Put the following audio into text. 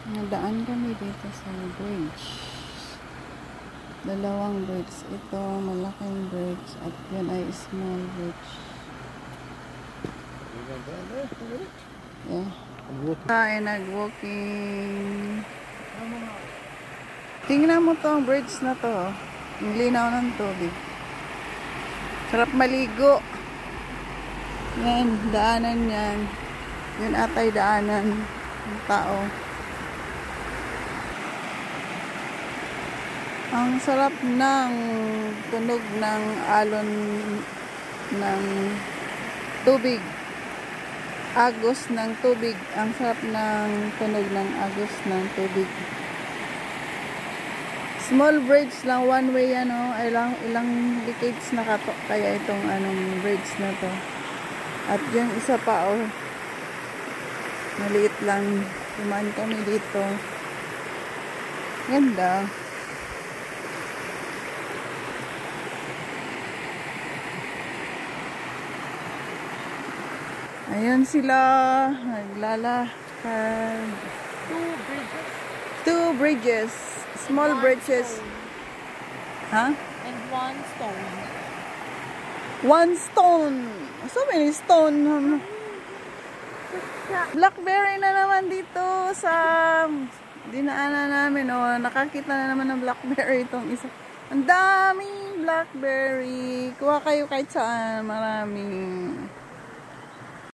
Nadaan kami dito sa bridge. Dalawang bridge. Ito, malaking bridge. At yun ay small bridge. Yeah. Ay, nag-walking. Tingnan mo tong bridge na to. Ang linaw ng tubig. Sarap maligo. Yan, daanan yan. Yun atay daanan ng tao. Ang sarap ng tunog ng alon ng tubig. Agos ng tubig. Ang sarap ng tunog ng agos ng tubig. Small bridge lang, one way ano, ilang decades na kato kaya itong anong bridge na to. At yung isa pa oh, maliit lang. Tumaan kami dito. Ganda. Ayan sila, naglalakad. Two bridges. Small bridges. Huh? And one stone. One stone. So many stone. Blackberry na naman dito sa dinaanan namin. Oh, nakakita na naman ng blackberry itong isa. Ang daming blackberry. Kuha kayo kahit saan. Maraming.